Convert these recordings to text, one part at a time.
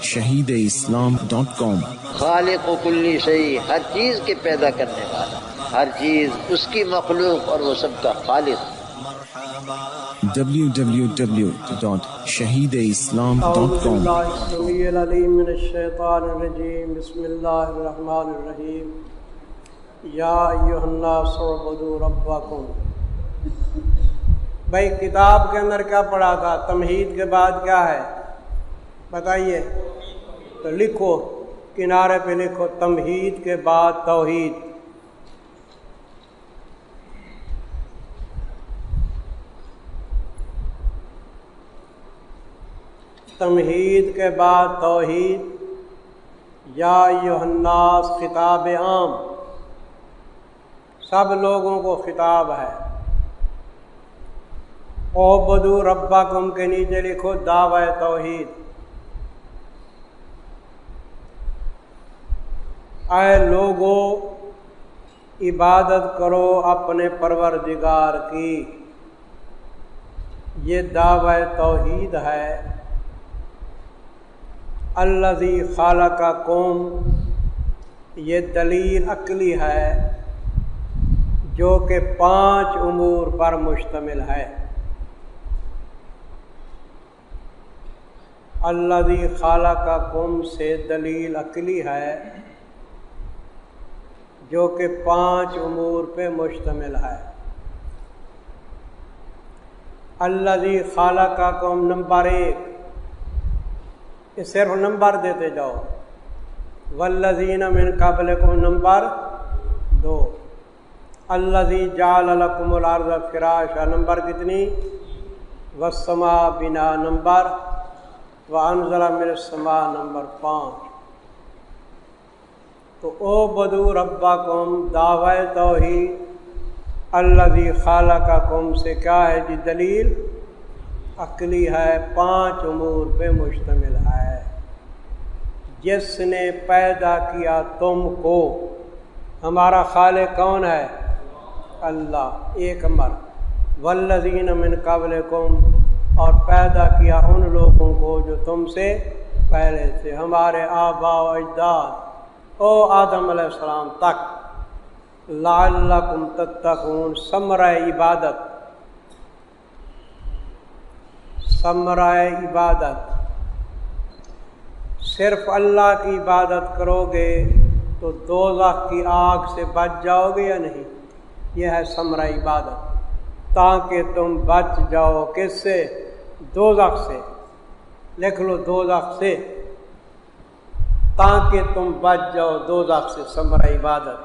shahideislam.com خالق و کلی شیء، ہر چیز کے پیدا کرنے والا، ہر چیز اس کی مخلوق اور وہ سب کا خالق۔ www.shahideislam.com اعوذ باللہ السمیع العلیم من الشیطان الرجیم، بسم اللہ الرحمن الرحیم۔ یا ایھا الناس اعبدوا ربکم۔ بھائی کتاب کے اندر کیا پڑھا تھا؟ تمہید کے بعد کیا ہے بتائیے؟ تو لکھو، کنارے پہ لکھو، تمہید کے بعد توحید۔ تمہید کے بعد توحید، یا ایھا الناس خطاب عام، سب لوگوں کو خطاب ہے۔ اعبدوا ربکم کے نیچے لکھو دعوی توحید۔ اے لوگو عبادت کرو اپنے پروردگار کی، یہ دعوی توحید ہے۔ الذی خلقکم، یہ دلیل عقلی ہے جو کہ 5 امور پر مشتمل ہے۔ الذی خلقکم سے دلیل عقلی ہے جو کہ 5 امور پہ مشتمل ہے۔ الذی خلقکم نمبر 1، یہ صرف نمبر دیتے جاؤ۔ والذین من قبلکم نمبر 2۔ الذی جعل لکم الارض فراشا نمبر کتنی؟ والسماء بناء نمبر، وانزل من السماء نمبر 5۔ تو اعبدوا ربکم دعوی توحید، الذی خلقکم سے کیا ہے جی؟ دلیل عقلی ہے، 5 امور پہ مشتمل ہے۔ جس نے پیدا کیا تم کو، ہمارا خالق کون ہے؟ اللہ، ایک امر۔ والذین من قبلکم، اور پیدا کیا ان لوگوں کو جو تم سے پہلے تھے، ہمارے آباء و اجداد، او آدم علیہ السلام تک۔ لعلکم تتقون، ثمرہ عبادت، ثمرہ عبادت، صرف اللہ کی عبادت کرو گے تو دوزخ کی آگ سے بچ جاؤ گے یا نہیں؟ یہ ہے ثمرہ عبادت، تاکہ تم بچ جاؤ کس سے؟ دوزخ سے۔ لکھ لو دوزخ سے، تاکہ تم بچ جاؤ دوزخ سے، ثمرہ عبادت۔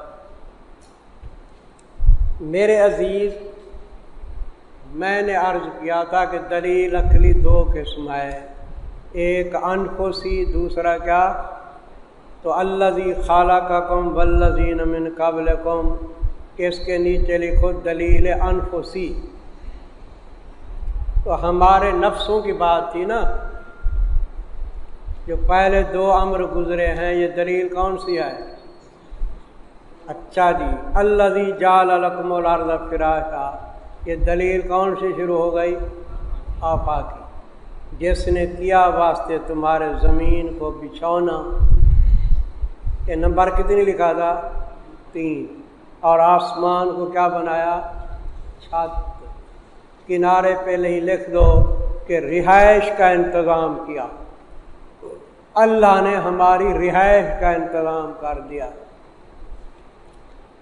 میرے عزیز، میں نے عرض کیا تھا کہ دلیل عقلی 2 قسم ہے، ایک انفسی، دوسرا کیا؟ تو الذی خلقکم والذین من قبلکم، اس کے نیچے لکھو دلیل انفسی۔ تو ہمارے نفسوں کی بات تھی نا، جو پہلے 2 امر گزرے ہیں، یہ دلیل کون سی ہے؟ اچھا جی، الذی جعل لکم الارض فراشا، یہ دلیل کون سی شروع ہو گئی؟ آفا کی، جس نے کیا واسطے تمہارے زمین کو بچھونا۔ یہ نمبر کتنی لکھا تھا؟ 3۔ اور آسمان کو کیا بنایا؟ چھت۔ کنارے پہ نہیں لکھ دو کہ رہائش کا انتظام کیا، اللہ نے ہماری رہائش کا انتظام کر دیا۔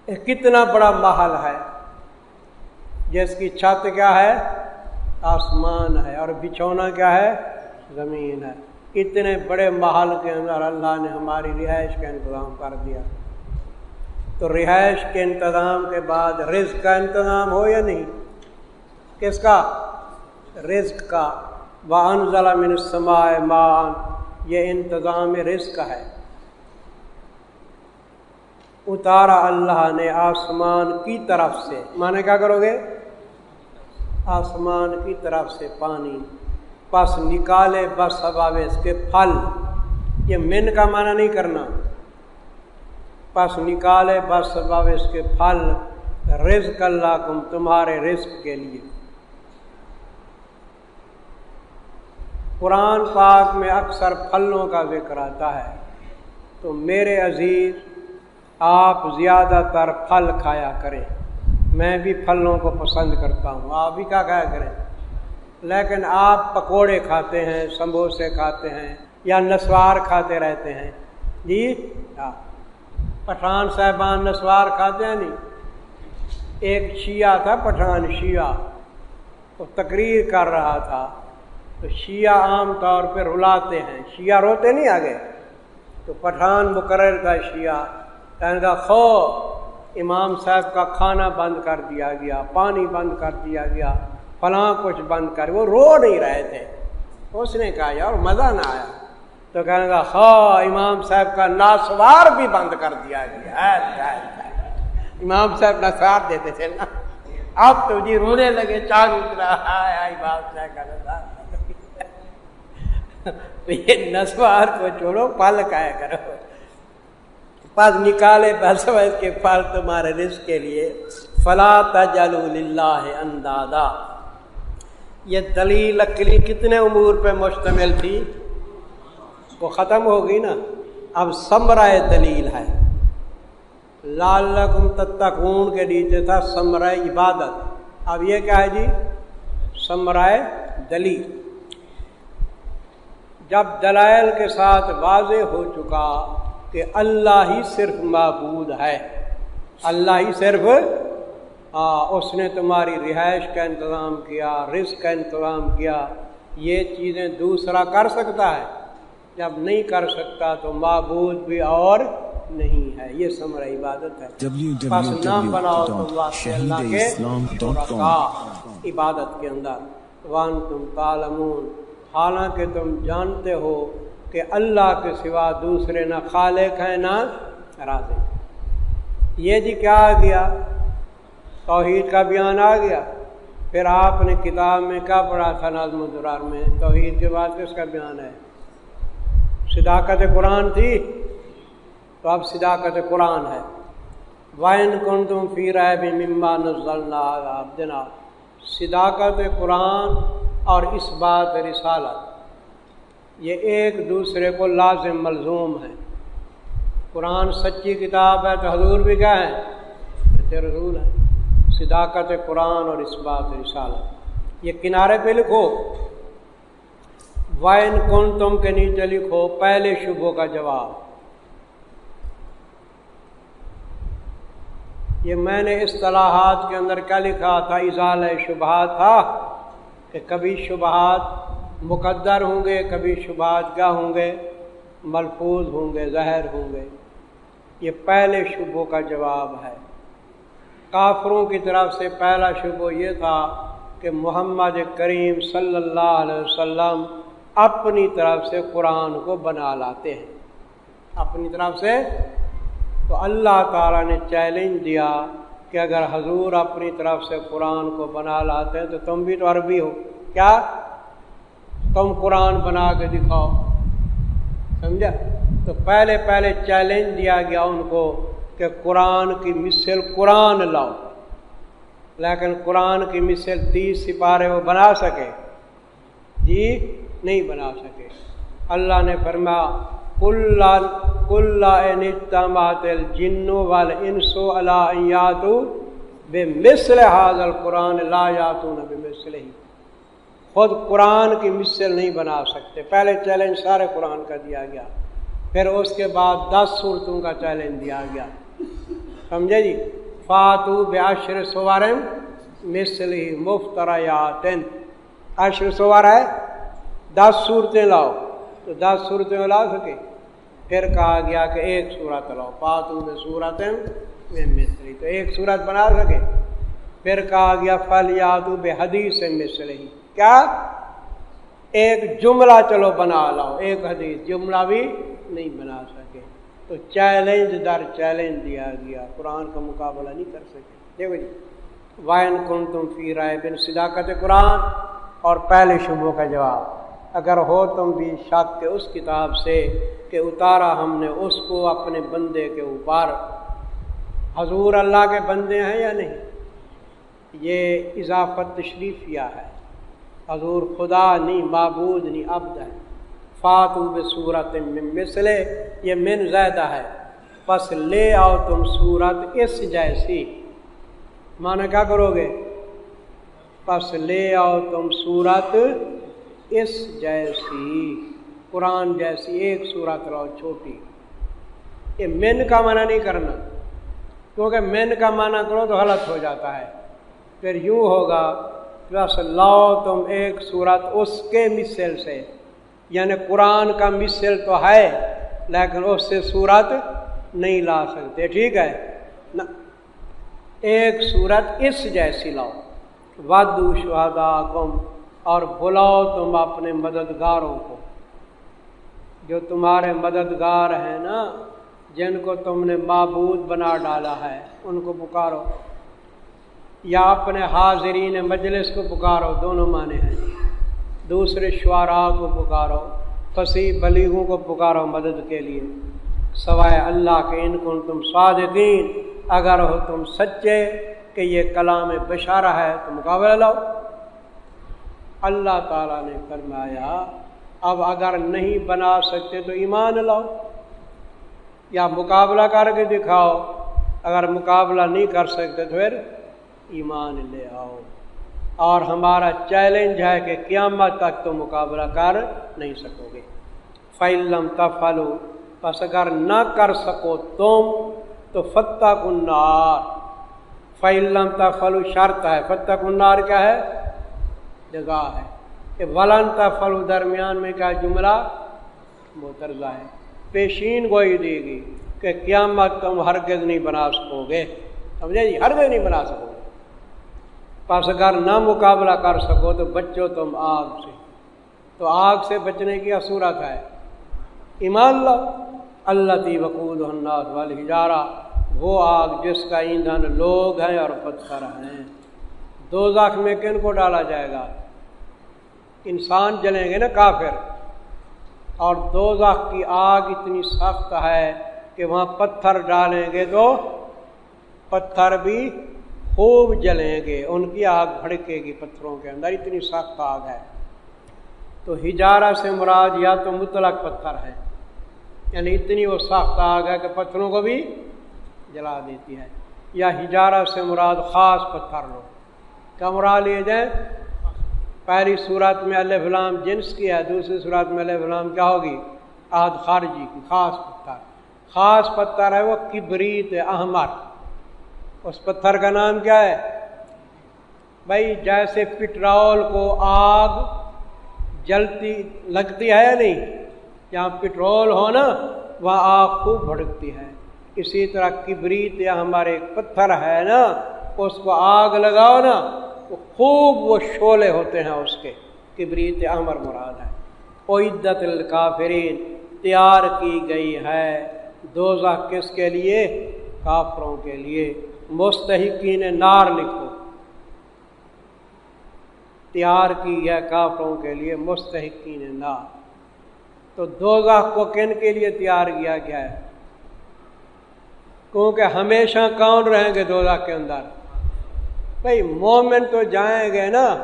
یہ کتنا بڑا محل ہے جس کی چھت کیا ہے؟ آسمان ہے، اور بچھونا کیا ہے؟ زمین ہے۔ اتنے بڑے محل کے اندر اللہ نے ہماری رہائش کا انتظام کر دیا۔ تو رہائش کے انتظام کے بعد رزق کا انتظام ہو یا نہیں؟ کس کا؟ رزق کا۔ وَأَنزَلَ مِنَ السَّمَاءِ مَاءً، یہ انتظام رزق ہے۔ اتارا اللہ نے آسمان کی طرف سے، مانے کیا کرو گے؟ آسمان کی طرف سے پانی، پس نکالے بس سبب اس کے پھل۔ یہ من کا معنی نہیں کرنا، پس نکالے بس سبب اس کے پھل، رزق لکم، تمہارے رزق کے لیے۔ قرآن پاک میں اکثر پھلوں کا ذکر آتا ہے، تو میرے عزیز آپ زیادہ تر پھل کھایا کریں۔ میں بھی پھلوں کو پسند کرتا ہوں، آپ بھی کیا کھایا کریں، لیکن آپ پکوڑے کھاتے ہیں، سموسے کھاتے ہیں یا نسوار کھاتے رہتے ہیں۔ جی ہاں، پٹھان صاحبان نسوار کھاتے ہیں نہیں؟ ایک شیعہ تھا، پٹھان شیعہ، وہ تقریر کر رہا تھا، تو شیعہ عام طور پہ رلاتے ہیں، شیعہ روتے نہیں آگے، تو پٹھان مقرر کا شیعہ کہنے کا خو امام صاحب کا کھانا بند کر دیا گیا، پانی بند کر دیا گیا، فلاں کچھ بند کر، وہ رو نہیں رہے تھے۔ اس نے کہا یار مزہ نہ آیا، تو کہنے کا خو امام صاحب کا ناسوار بھی بند کر دیا گیا۔ امام صاحب نسوار دیتے تھے نا، اب تو جی رونے لگے چاروں طرف، امام صاحب کا نسوار۔ یہ نسوار کو چھوڑو، پھل کھایا کرو، پس نکالے بسوس کے پھل تمہارے رزق کے لیے۔ فلا تجعلوا للہ اندادا، یہ دلیل عقلی کتنے امور پہ مشتمل تھی؟ وہ ختم ہو گئی نا، اب ثمرہ دلیل ہے۔ لعلکم تتقون کے نیچے تھا ثمرہ عبادت، اب یہ کیا ہے جی؟ ثمرہ دلیل۔ جب دلائل کے ساتھ واضح ہو چکا کہ اللہ ہی صرف معبود ہے، اللہ ہی صرف اس نے تمہاری رہائش کا انتظام کیا، رزق کا انتظام کیا، یہ چیزیں دوسرا کر سکتا ہے؟ جب نہیں کر سکتا تو معبود بھی اور نہیں ہے، یہ ثمرہ عبادت ہے۔ بس نام بناؤ تم واسطے اللہ کے شرکاء عبادت کے اندر، وانتم تعلمون، حالانکہ تم جانتے ہو کہ اللہ کے سوا دوسرے نہ خالق ہیں نہ رازق۔ یہ جی کیا آ گیا؟ توحید کا بیان آ گیا۔ پھر آپ نے کتاب میں کیا پڑھا تھا نظم الدرار میں؟ توحید کے بعد کس کا بیان ہے؟ صداقت قرآن تھی، تو اب صداقت قرآن ہے۔ وَإِن كُنتُمْ فِي رَيْبٍ مِّمَّا نَزَّلْنَا عَلَىٰ عَبْدِنَا، صداقت قرآن اور اس بات رسالت، یہ ایک دوسرے کو لازم ملزوم ہے۔ قرآن سچی کتاب ہے تو حضور بھی کیا ہے؟ سچے رسول ہیں۔ صداقت قرآن اور اس بات رسالت، یہ کنارے پہ لکھو، وَإِن كُنتُمْ کے نیچے لکھو پہلے شبہوں کا جواب۔ یہ میں نے اصطلاحات کے اندر کیا لکھا تھا؟ ازالہ شبہات تھا کہ کبھی شبہات مقدر ہوں گے، کبھی شبہات کیا ہوں گے؟ ملفوظ ہوں گے، ظاہر ہوں گے۔ یہ پہلے شبہوں کا جواب ہے۔ کافروں کی طرف سے پہلا شبہ یہ تھا کہ محمد کریم صلی اللہ علیہ وسلم اپنی طرف سے قرآن کو بنا لاتے ہیں، اپنی طرف سے۔ تو اللہ تعالیٰ نے چیلنج دیا کہ اگر حضور اپنی طرف سے قرآن کو بنا لاتے ہیں تو تم بھی تو عربی ہو، کیا تم قرآن بنا کے دکھاؤ، سمجھا؟ تو پہلے چیلنج دیا گیا ان کو کہ قرآن کی مثل قرآن لاؤ، لیکن قرآن کی مثل 30 سپارے وہ بنا سکے؟ جی نہیں بنا سکے۔ اللہ نے فرمایا قُلْ إِنِ اجْتَمَعَتِ الْجِنُّ وَالْإِنسُ عَلَىٰ أَن يَأْتُوا بِمِثْلِ هَٰذَا الْقُرْآنِ لَا يَأْتُونَ بِمِثْلِهِ، خود قرآن کی مثل نہیں بنا سکتے۔ پہلے چیلنج سارے قرآن کا دیا گیا، پھر اس کے بعد 10 سورتوں کا چیلنج دیا گیا، سمجھے جی؟ فَاتُوا بِعَشْرِ سُوَرٍ مِثْلِهِ مُفْتَرَيَاتٍ، 10 سور ہے، 10 صورتیں لاؤ، تو 10 صورتیں لا سکے؟ پھر کہا گیا کہ ایک صورت لاؤ، فَاتُوا بِسُورَةٍ مِّن مِثْلِهِ، تو ایک صورت بنا سکے؟ پھر کہا گیا فَلْيَأْتُوا بِحَدِيثٍ مِّثْلِهِ، کیا ایک جملہ چلو بنا لاؤ، ایک حدیث، جملہ بھی نہیں بنا سکے۔ تو چیلنج در چیلنج دیا گیا، قرآن کا مقابلہ نہیں کر سکے۔ دیکھو جی، وَإِن كُنتُمْ فِي رَيْبٍ، صداقت قرآن اور پہلے شبہوں کا جواب۔ اگر ہو تم بھی شک اس کتاب سے کہ اتارا ہم نے اس کو اپنے بندے کے اوپر، حضور اللہ کے بندے ہیں یا نہیں؟ یہ اضافت تشریفیہ ہے، حضور خدا نہیں، معبود نہیں، عبد ہے۔ فاتو بصورت من مثلہ، یہ من زیادہ ہے، پس لے آؤ تم صورت اس جیسی۔ معنی کیا کرو گے؟ پس لے آؤ تم صورت اس جیسی، قرآن جیسی ایک صورت لاؤ چھوٹی۔ یہ من کا معنی نہیں کرنا، کیونکہ من کا معنی کرو تو غلط ہو جاتا ہے۔ پھر یوں ہوگا بس لاؤ تم ایک صورت اس کے مثل سے، یعنی قرآن کا مثل تو ہے لیکن اس سے صورت نہیں لا سکتے، ٹھیک ہے نا؟ ایک صورت اس جیسی لاؤ۔ وَدُّوا شُهَدَاءَکُمْ، اور بلاؤ تم اپنے مددگاروں کو، جو تمہارے مددگار ہیں نا، جن کو تم نے معبود بنا ڈالا ہے، ان کو پکارو، یا اپنے حاضرین مجلس کو پکارو، دونوں معنی ہیں۔ دوسرے شعراء کو پکارو، فصیح بلیغوں کو پکارو مدد کے لیے، سوائے اللہ کے، ان کو تم صادقین، اگر ہو تم سچے کہ یہ کلام بشارہ ہے تو مقابلہ لاؤ۔ اللہ تعالیٰ نے فرمایا اب اگر نہیں بنا سکتے تو ایمان لاؤ، یا مقابلہ کر کے دکھاؤ، اگر مقابلہ نہیں کر سکتے تو پھر ایمان لے آؤ۔ اور ہمارا چیلنج ہے کہ قیامت تک تو مقابلہ کر نہیں سکو گے۔ فَإِن لَّمْ تَفْعَلُوا، پس اگر نہ کر سکو تم تو فَاتَّقُوا النَّارَ۔ فَإِن لَّمْ تَفْعَلُوا شرط ہے، فَاتَّقُوا النَّارَ کیا ہے؟ جزا ہے۔ کہ وَلَن تَفْعَلُوا درمیان میں کیا جملہ معترضہ ہے، پیشین گوئی دی گی کہ قیامت تم ہرگز نہیں بنا سکو گے، سمجھے جی، ہرگز نہیں بنا سکو گے۔ پس اگر نہ مقابلہ کر سکو تو بچو تم آگ سے۔ تو آگ سے بچنے کی صورت ہے ایمان لاؤ۔ التی وقودها الناس والحجارہ، وہ آگ جس کا ایندھن لوگ ہیں اور پتھر ہیں۔ دوزخ میں کن کو ڈالا جائے گا؟ انسان جلیں گے نا، کافر۔ اور دوزخ کی آگ اتنی سخت ہے کہ وہاں پتھر ڈالیں گے تو پتھر بھی خوب جلیں گے، ان کی آگ بھڑکے گی پتھروں کے اندر، اتنی سخت آگ ہے۔ تو حجارہ سے مراد یا تو مطلق پتھر ہے، یعنی اتنی وہ سخت آگ ہے کہ پتھروں کو بھی جلا دیتی ہے، یا حجارہ سے مراد خاص پتھر لو۔ کیا مراد لیے جائیں؟ پہلی صورت میں الف لام جنس کی ہے، دوسری صورت میں الف لام کیا ہوگی؟ عہد خارجی کی، خاص پتھر۔ خاص پتھر ہے وہ کبریت احمر۔ اس پتھر کا نام کیا ہے بھائی؟ جیسے پٹرول کو آگ جلتی لگتی ہے یا نہیں، جہاں پٹرول ہو نا وہاں آگ خوب بھڑکتی ہے، اسی طرح کبریت یا ہمارے ایک پتھر ہے نا، اس کو آگ لگاؤ نا وہ خوب وہ شعلے ہوتے ہیں اس کے، کبریت احمر مراد ہے۔ اعدت للکافرین، تیار کی گئی ہے دوزخ کس کے لیے؟ کافروں کے لیے۔ مستحقین نار لکھو، تیار کی ہے کافروں کے لیے مستحقین نار۔ تو دوزخ کو کن کے لیے تیار کیا گیا ہے؟ کیونکہ ہمیشہ کون رہیں گے دوزخ کے اندر؟ بھئی مومن تو جائیں گے نا،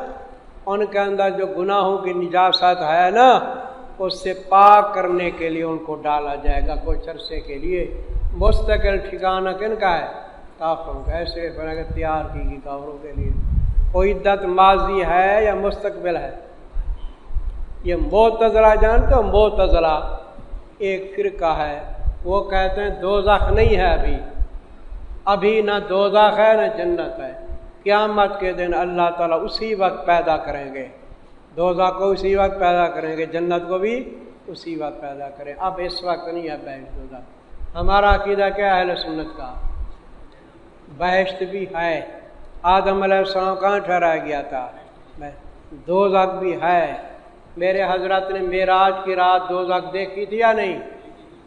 ان کے اندر جو گناہوں کی نجاست ہے نا اس سے پاک کرنے کے لیے ان کو ڈالا جائے گا کچھ عرصے کے لیے۔ مستقل ٹھکانہ کن کا ہے؟ کافروں کا۔ ایسے بنا کہ تیار کی گئی کافروں کے لیے۔ اعدت ماضی ہے یا مستقبل ہے؟ یہ معتزلہ جانتے ہو؟ معتزلہ ایک فرقہ ہے، وہ کہتے ہیں دوزخ نہیں ہے ابھی نہ دوزخ ہے نہ جنت ہے، قیامت کے دن اللہ تعالیٰ اسی وقت پیدا کریں گے، دوزخ کو اسی وقت پیدا کریں گے، جنت کو بھی اسی وقت پیدا کریں۔ اب اس وقت نہیں ہے بہشت دوزخ۔ ہمارا عقیدہ کیا ہے اہل سنت کا؟ بہشت بھی ہے، آدم علیہ السلام کہاں ٹھہرایا گیا تھا؟ دوزخ بھی ہے۔ میرے حضرت نے معراج کی رات دوزخ دیکھی تھی یا نہیں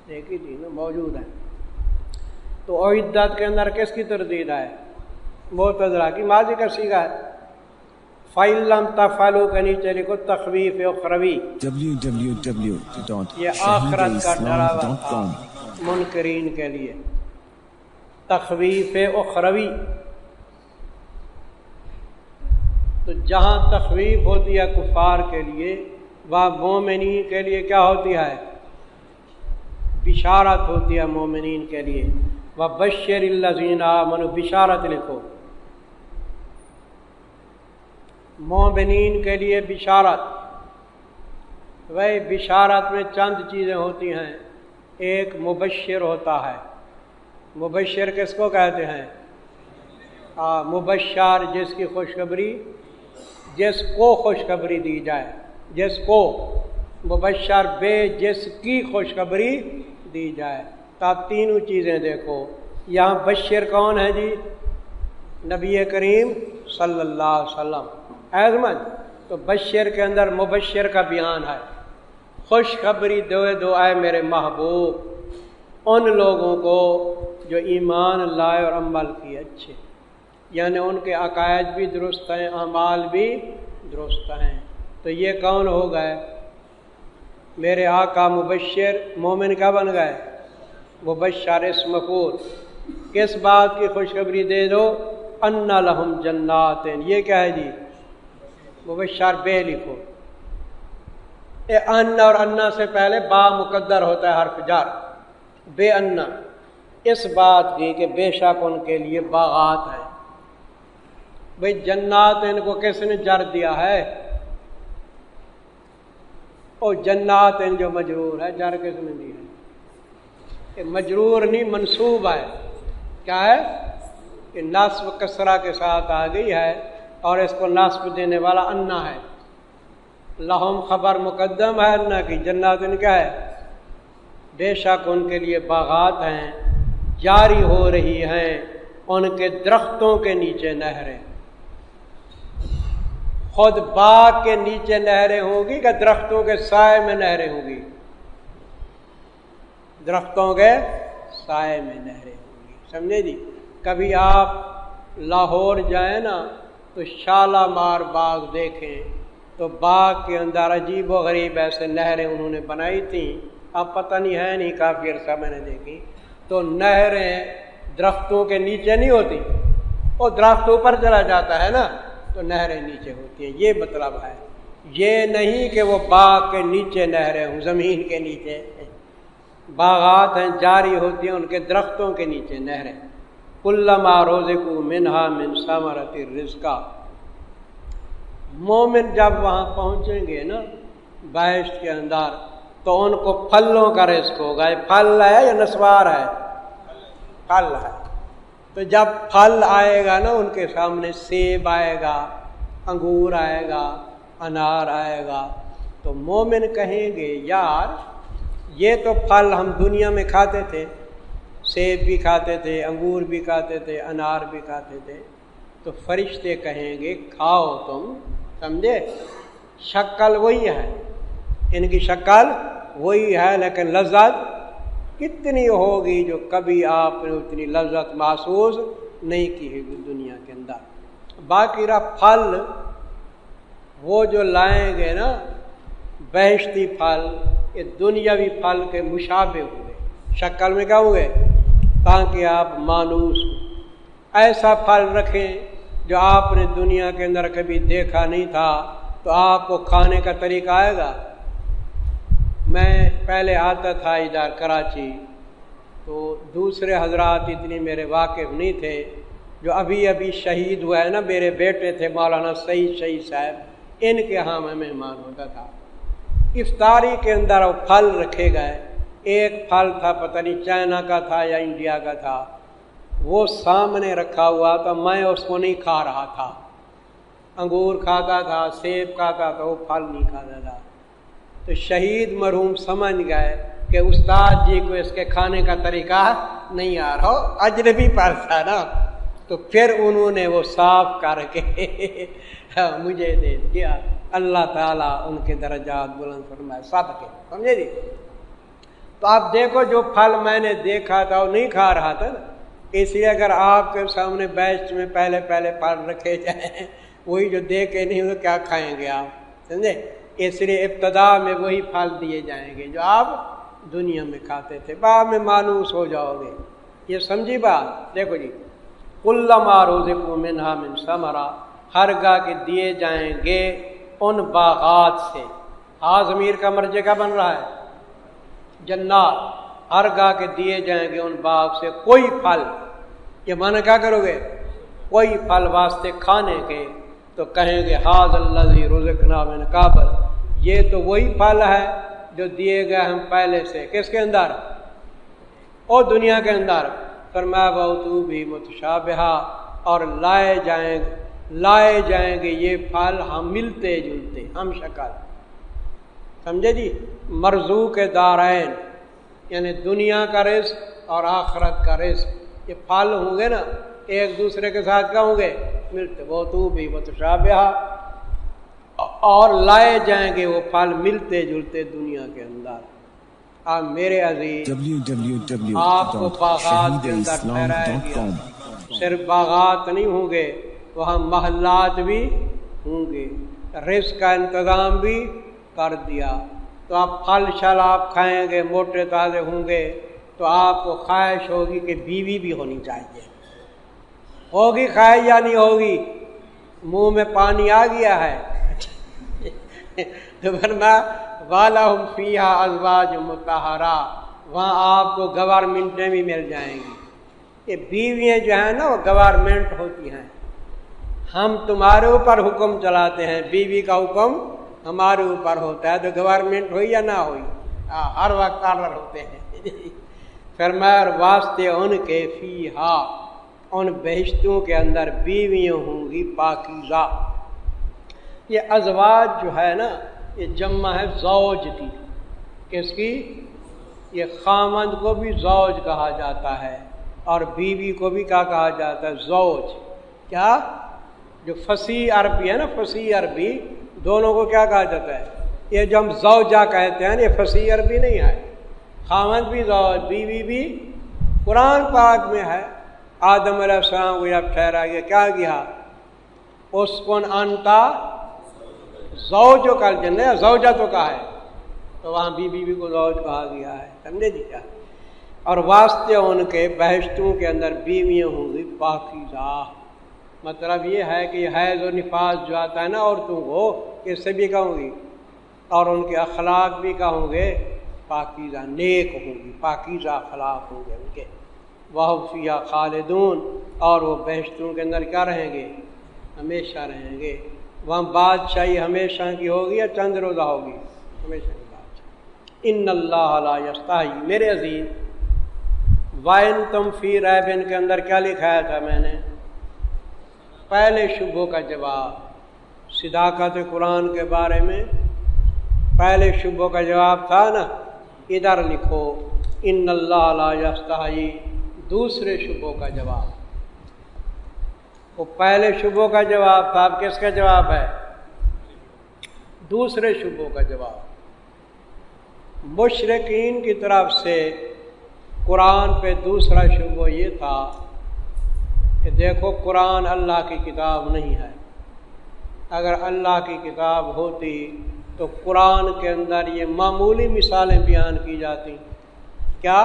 دیکھی تھی نا، موجود ہے۔ تو اعدت کے اندر کس کی تردید ہے؟ معتزلہ کی۔ ماضی کا صیغہ ہے۔ فَإِن لَّمْ تَفْعَلُوا کے نیچے لکھو تخویف اخروی، یہ آخرت کا ڈراوا تھا منکرین کے لیے۔ تخویف اخروی تو جہاں تخویف ہوتی ہے کفار کے لیے، وہاں مومنین کے لیے کیا ہوتی ہے؟ بشارت ہوتی ہے مومنین کے لیے۔ وَبَشِّرِ الَّذِينَ آمَنُوا، بشارت لکھو، مومنین کے لیے بشارت۔ وہی بشارت میں چند چیزیں ہوتی ہیں، ایک مبشر ہوتا ہے۔ مبشر کس کو کہتے ہیں؟ مبشر جس کی خوشخبری، جس کو خوشخبری دی جائے، جس کو، مبشر بے جس کی خوشخبری دی جائے۔ تو آپ تینوں چیزیں دیکھو، یہاں بشر کون ہے جی؟ نبی کریم صلی اللہ علیہ وسلم۔ احمد تو بشر کے اندر مبشر کا بیان ہے، خوشخبری دو اے میرے محبوب ان لوگوں کو جو ایمان لائے اور عمل کیے اچھے، یعنی ان کے عقائد بھی درست ہیں، اعمال بھی درست ہیں۔ تو یہ کون ہو گئے؟ میرے آقا مبشر، مومن کا بن گئے؟ مبشر اسم مفعول، کس بات کی خوشخبری دے دو؟ ان لہم جنات، یہ کیا ہے جی؟ مبشر بے لکھو، ان اور انا سے پہلے با مقدر ہوتا ہے حرف جر، بے انا، اس بات کی کہ بے شک ان کے لیے باغات ہیں۔ بھئی جنات ان کو کس نے جر دیا ہے؟ او جنات ان جو مجرور ہے، جر کس نے دیا ہے؟ کہ مجرور نہیں، منصوب ہے۔ کیا ہے؟ کہ نصب کسرہ کے ساتھ آ گئی ہے اور اس کو نصب دینے والا انا ہے۔ لہم خبر مقدم ہے انا کی، جنات ان کیا ہے؟ بے شک ان کے لیے باغات ہیں، جاری ہو رہی ہیں ان کے درختوں کے نیچے نہریں۔ خود باغ کے نیچے نہریں ہوں گی کہ درختوں کے سائے میں نہریں ہوں گی؟ درختوں کے سائے میں نہریں ہوں گی، سمجھے جی؟ کبھی آپ لاہور جائیں نا تو شالامار باغ دیکھیں تو باغ کے اندر عجیب و غریب ایسے نہریں انہوں نے بنائی تھیں، اب پتہ نہیں ہے نہیں، کافی عرصہ میں نے دیکھی۔ تو نہریں درختوں کے نیچے نہیں ہوتی، وہ درخت اوپر چلا جاتا ہے نا تو نہریں نیچے ہوتی ہیں، یہ مطلب ہے۔ یہ نہیں کہ وہ باغ کے نیچے نہریں ہوں، زمین کے نیچے باغات ہیں، جاری ہوتی ہیں ان کے درختوں کے نیچے نہریں۔ کلما رزقوا منہا من ثمرۃ الرزق، مومن جب وہاں پہنچیں گے نا بہشت کے اندر تو ان کو پھلوں کا رزق ہوگا۔ یہ پھل ہے یا نسوار ہے؟ پھل ہے۔ تو جب پھل آئے گا نا ان کے سامنے، سیب آئے گا، انگور آئے گا، انار آئے گا، تو مومن کہیں گے یار یہ تو پھل ہم دنیا میں کھاتے تھے، سیب بھی کھاتے تھے، انگور بھی کھاتے تھے، انار بھی کھاتے تھے۔ تو فرشتے کہیں گے کھاؤ تم، سمجھے؟ شکل وہی ہے، ان کی شکل وہی ہے، لیکن لذت کتنی ہوگی جو کبھی آپ نے اتنی لذت محسوس نہیں کی ہے دنیا کے اندر۔ باقی رہا پھل، وہ جو لائیں گے نا بہشتی پھل، یہ دنیاوی پھل کے مشابہ ہوئے، شکل میں کیا ہوئے؟ تاکہ آپ مانوس ایسا پھل رکھیں جو آپ نے دنیا کے اندر کبھی دیکھا نہیں تھا، تو آپ کو کھانے کا طریقہ آئے گا۔ میں پہلے آتا تھا ادھر کراچی، تو دوسرے حضرات اتنی میرے واقف نہیں تھے، جو ابھی ابھی شہید ہوا ہے نا میرے بیٹے تھے مولانا سعید شہید صاحب، ان کے ہاں میں مہمان ہوتا تھا۔ افطاری کے اندر وہ پھل رکھے گئے، ایک پھل تھا پتہ نہیں چائنا کا تھا یا انڈیا کا تھا، وہ سامنے رکھا ہوا تھا، میں اس کو نہیں کھا رہا تھا، انگور کھاتا تھا، سیب کھاتا تھا، وہ پھل نہیں کھاتا تھا۔ تو شہید مرحوم سمجھ گئے کہ استاد جی کو اس کے کھانے کا طریقہ نہیں آ رہا، اجنبی پر تھا نا، تو پھر انہوں نے وہ صاف کر کے مجھے دے دیا۔ اللہ تعالیٰ ان کے درجات بلند فرمائے سب کے، سمجھے جی؟ تو آپ دیکھو جو پھل میں نے دیکھا تھا وہ نہیں کھا رہا تھا نا، اس لیے اگر آپ کے سامنے بیچ میں پہلے پھل رکھے جائیں وہی جو دیکھے نہیں تو کیا کھائیں گے آپ، سمجھے؟ اس لیے ابتدا میں وہی پھل دیے جائیں گے جو آپ دنیا میں کھاتے تھے، بعد میں مانوس ہو جاؤ گے۔ یہ سمجھی بات؟ دیکھو جی، کلما رزقوا منہا من ثمرہ، ہرگاہ کے دیے جائیں گے ان باغات سے. ہاں ضمیر کا مرجع کا بن رہا ہے جنات. ہرگاہ کے دیے جائیں گے ان باغ سے کوئی پھل. یہ معنی کیا کرو گے؟ کوئی پھل واسطے کھانے کے تو کہیں گے ھذا الذی رزقنا من قبل، یہ تو وہی پھل ہے جو دیے گئے ہم پہلے سے. کس کے اندر؟ اور دنیا کے اندر. فرمایا وَأُتُوا بِهِ مُتَشَابِهًا، اور لائے جائیں گے یہ پھل ہم ملتے جلتے، ہم شکل. سمجھے جی؟ مرزوق دارین یعنی دنیا کا رزق اور آخرت کا رزق، یہ پھل ہوں گے نا ایک دوسرے کے ساتھ کیا ہوں گے؟ ملتے. وَأُتُوا بِهِ مُتَشَابِهًا، اور لائے جائیں گے وہ پھل ملتے جلتے دنیا کے اندر. آپ میرے عزیز آپ کو باغات کے اندر ٹھہرایا گیا. صرف باغات نہیں ہوں گے، وہاں محلات بھی ہوں گے، رزق کا انتظام بھی کر دیا. تو آپ پھل شل آپ کھائیں گے، موٹے تازے ہوں گے، تو آپ کو خواہش ہوگی کہ بیوی بھی ہونی چاہیے. ہوگی خواہش یا نہیں ہوگی؟ منہ میں پانی آ گیا ہے. تو فرمایا وَلَهُمْ فِيهَا أَزْوَاجٌ مُطَهَّرَةٌ، وہاں آپ کو گورنمنٹیں بھی مل جائیں گی. یہ بیویاں جو ہیں نا وہ گورنمنٹ ہوتی ہیں. ہم تمہارے اوپر حکم چلاتے ہیں، بیوی کا حکم ہمارے اوپر ہوتا ہے. تو گورنمنٹ ہوئی یا نہ ہوئی، ہر وقت آرڈر ہوتے ہیں. فرمایا واسطے ان کے فیہا، ان بہشتوں کے اندر بیویاں ہوں گی پاکیزہ. یہ ازواج جو ہے نا یہ جمع ہے زوج کی. کس کی؟ یہ خامند کو بھی زوج کہا جاتا ہے اور بیوی کو بھی کیا کہا جاتا ہے؟ زوج. کیا جو فصیح عربی ہے نا، فصیح عربی دونوں کو کیا کہا جاتا ہے؟ یہ جو ہم زوجہ کہتے ہیں یہ فصیح عربی نہیں ہے. خامند بھی زوج، بیوی بھی. قرآن پاک میں ہے آدم علیہ السلام کو جب ٹھہرا گیا کیا کیا؟ اسکن انتا زوجو کل جنہ، زوجہ تو کہا ہے تو وہاں بیوی کو زوج کہا گیا ہے. سمجھے جی کیا؟ اور واسطے ان کے بہشتوں کے اندر بیویاں ہوں گی پاکیزہ. مطلب یہ ہے کہ یہ حیض و نفاس جو آتا ہے نا عورتوں کو، اس سے بھی کہوں گی، اور ان کے اخلاق بھی کہوں گے پاکیزہ، نیک ہوں گی، پاکیزہ اخلاق ہوں گے ان کے. وَهُمْ فِيهَا خَالِدُونَ، اور وہ بہشتوں کے اندر کیا رہیں گے؟ ہمیشہ رہیں گے. وہاں بادشاہی ہمیشہ کی ہوگی یا چند روزہ ہوگی؟ ہمیشہ کی بادشاہی. ان اللہ لا یستحی، میرے عزیز وَإِن تُمْ فِی رَیبٍ کے اندر کیا لکھایا تھا میں نے؟ پہلے شبہ کا جواب، صداقت قرآن کے بارے میں پہلے شبہ کا جواب تھا نا. ادھر لکھو ان اللہ لا یستحی، دوسرے شبہ کا جواب. وہ پہلے شبہ کا جواب تھا، اب کس کا جواب ہے؟ دوسرے شبہ کا جواب. مشرکین کی طرف سے قرآن پہ دوسرا شبہ یہ تھا کہ دیکھو قرآن اللہ کی کتاب نہیں ہے. اگر اللہ کی کتاب ہوتی تو قرآن کے اندر یہ معمولی مثالیں بیان کی جاتی. کیا؟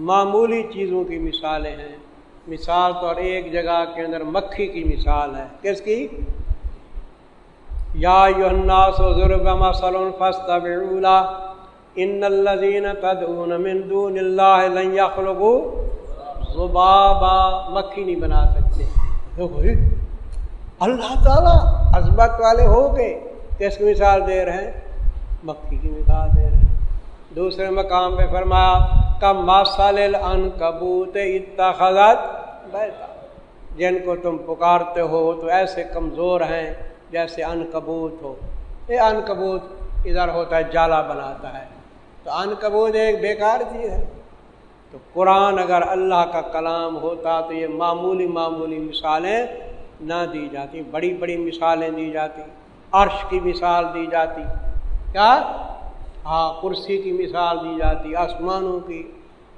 معمولی چیزوں کی مثالیں ہیں. مثال طور ایک جگہ کے اندر مکھی کی مثال ہے. کس کی؟ یا ایھا الناس ضرب مثل فاستمعوا له ان الذین تدعون من دون اللہ لن یخلقوا ذبابا. مکھی نہیں بنا سکتے. اللہ تعالیٰ عظمت والے ہو کے کس کی مثال دے رہے ہیں؟ مکھی کی مثال دے رہے ہیں. دوسرے مقام پہ فرمایا کمثل العنکبوت اتخذت بیتا، جن کو تم پکارتے ہو تو ایسے کمزور ہیں جیسے عنکبوت ہو. یہ عنکبوت ادھر ہوتا ہے جالا بناتا ہے، تو عنکبوت ایک بیکار چیز ہے. تو قرآن اگر اللہ کا کلام ہوتا تو یہ معمولی مثالیں نہ دی جاتی، بڑی بڑی مثالیں دی جاتی. عرش کی مثال دی جاتی، کیا؟ ہاں، کرسی کی مثال دی جاتی، آسمانوں کی،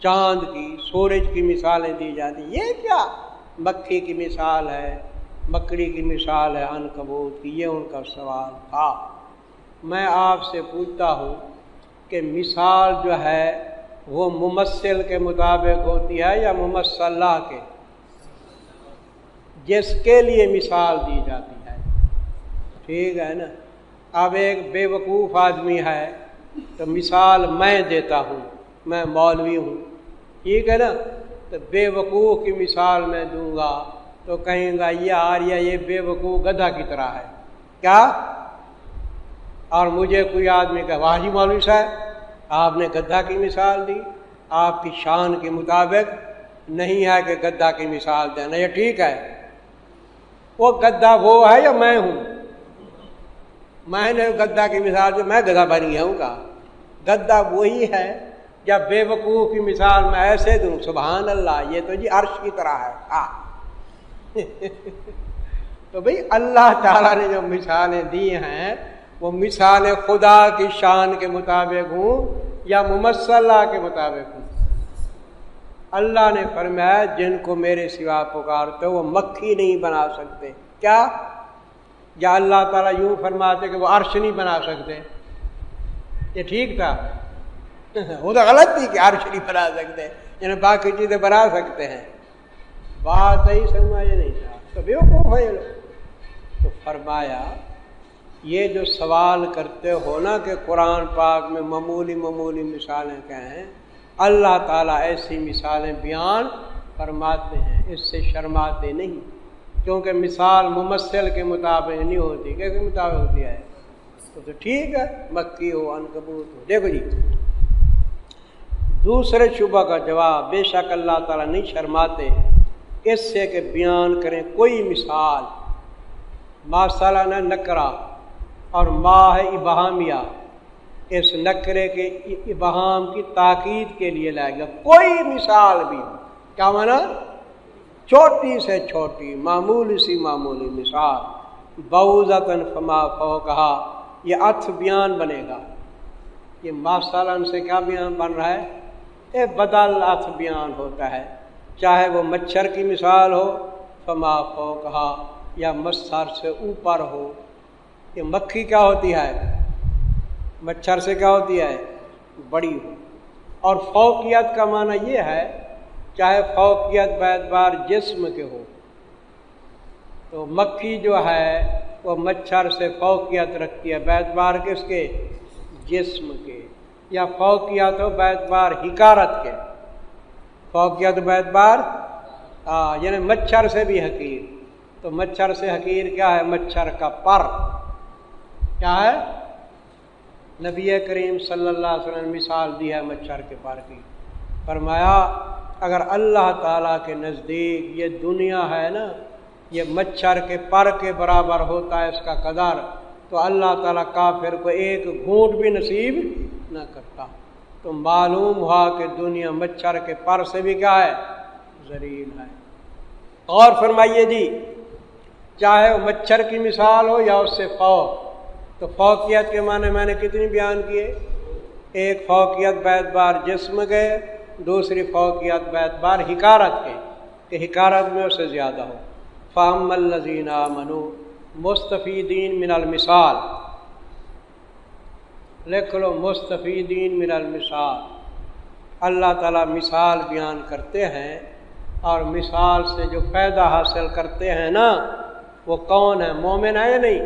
چاند کی، سورج کی مثالیں دی جاتی. یہ کیا؟ مکھی کی مثال ہے، مکڑی کی مثال ہے، عنکبوت کی. یہ ان کا سوال تھا. میں آپ سے پوچھتا ہوں کہ مثال جو ہے وہ ممثل کے مطابق ہوتی ہے یا ممثلہ کے؟ جس کے لیے مثال دی جاتی ہے، ٹھیک ہے نا۔ اب ایک بے وقوف آدمی ہے تو مثال میں دیتا ہوں، میں مولوی ہوں، ٹھیک ہے نا، تو بے وقوف کی مثال میں دوں گا تو کہیں گا یہ آریہ یہ بے وقوف گدھا کی طرح ہے، کیا؟ اور مجھے کوئی آدمی کہا واہ جی مولوی صاحب آپ نے گدھا کی مثال دی، آپ کی شان کے مطابق نہیں ہے کہ گدھا کی مثال دینا، یہ ٹھیک ہے؟ وہ گدھا وہ ہے یا میں ہوں؟ میں نے گدھا کی مثال دی، میں گدھا بن گیا ہوں؟ کہا گدھا وہی ہے جب بے وقوف کی مثال میں ایسے دوں، سبحان اللہ یہ تو جی عرش کی طرح ہے۔ تو بھئی اللہ تعالیٰ نے جو مثالیں دی ہیں وہ مثالیں خدا کی شان کے مطابق ہوں یا ممثلہ کے مطابق ہوں؟ اللہ نے فرمایا جن کو میرے سوا پکارتے وہ مکھی نہیں بنا سکتے، کیا؟ یا اللہ تعالیٰ یوں فرماتے کہ وہ عرش نہیں بنا سکتے؟ یہ ٹھیک تھا؟ وہ تو غلط تھی کہ عرش نہیں بنا سکتے، یعنی باقی چیزیں بنا سکتے ہیں، بات ہی سمجھ نہیں تھا، تو بیوقوف ہے یہ لوگ۔ تو فرمایا یہ جو سوال کرتے ہو نا کہ قرآن پاک میں معمولی مثالیں کہیں، اللہ تعالیٰ ایسی مثالیں بیان فرماتے ہیں، اس سے شرماتے نہیں، کیونکہ مثال ممثل کے مطابق نہیں ہوتی، کس کے مطابق ہوتی ہے؟ تو ٹھیک ہے مکی ہو عنکبوت ہو۔ دیکھو جی دوسرے شبہ کا جواب، بے شک اللہ تعالیٰ نہیں شرماتے اس سے کہ بیان کریں کوئی مثال، ماسالہ نہ نکرہ اور ما ہے ابہامیہ، اس نکرے کے ابہام کی تاکید کے لیے لائے گا، کوئی مثال بھی ہو، کیا مانا؟ چھوٹی سے چھوٹی معمولی سی معمولی مثال، بعوضۃ فما فوقہا، یہ عطف بیان بنے گا، یہ ماسالہ سے کیا بیان بن رہا ہے؟ یہ بدل عطف بیان ہوتا ہے، چاہے وہ مچھر کی مثال ہو فما فوقہا یا مچھر سے اوپر ہو۔ یہ مکھی کیا ہوتی ہے؟ مچھر سے کیا ہوتی ہے؟ بڑی ہو۔ اور فوقیت کا معنی یہ ہے چاہے فوقیت باعتبار جسم کے ہو، تو مکھی جو ہے وہ مچھر سے فوقیت رکھتی ہے باعتبار کس کے؟ جسم کے، یا فوقیت ہو باعتبار حقارت کے، فوقیت باعتبار یعنی مچھر سے بھی حقیر، تو مچھر سے حقیر کیا ہے؟ مچھر کا پر کیا ہے؟ نبی کریم صلی اللہ علیہ وسلم نے مثال دی ہے مچھر کے پر کی، فرمایا اگر اللہ تعالیٰ کے نزدیک یہ دنیا ہے نا یہ مچھر کے پر کے برابر ہوتا ہے اس کا قدر، تو اللہ تعالیٰ کافر کو ایک گھونٹ بھی نصیب نہ کرتا۔ تو معلوم ہوا کہ دنیا مچھر کے پر سے بھی کیا ہے؟ ذلیل ہے۔ اور فرمائیے جی چاہے وہ مچھر کی مثال ہو یا اس سے فوق، تو فوقیت کے معنی میں نے کتنی بیان کیے؟ ایک فوقیت باعتبار جسم کے، دوسری فوقیت باعتبار حقارت کے، کہ حقارت میں اس سے زیادہ ہو۔ فَأَمَّا الَّذِينَ آمَنُوا مستفیدین من المثال، لکھ لو مستفیدین من المثال، اللہ تعالیٰ مثال بیان کرتے ہیں اور مثال سے جو فائدہ حاصل کرتے ہیں نا وہ کون ہے؟ مومن ہے یا نہیں؟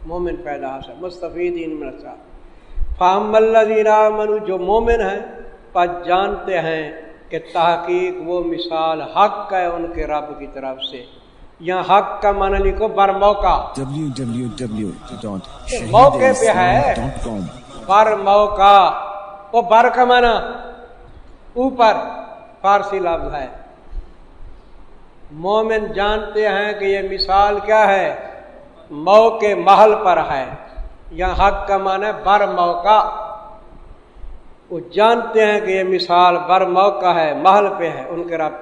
مومن فائدہ حاصل، مستفیدین من المثال۔ فَأَمَّا الَّذِينَ آمَنُوا، جو مومن ہیں پس جانتے ہیں کہ تحقیق وہ مثال حق ہے ان کے رب کی طرف سے۔ یہاں حق کا معنی لکھو بر موقع، موقع پہ ہے، بر موقع، وہ بر کا معنی اوپر، فارسی لفظ ہے۔ مومن جانتے ہیں کہ یہ مثال کیا ہے؟ موقع محل پر ہے، یہاں حق کا معنی بر موقع، وہ جانتے ہیں کہ یہ مثال بر موقع ہے، محل پہ ہے ان کے رب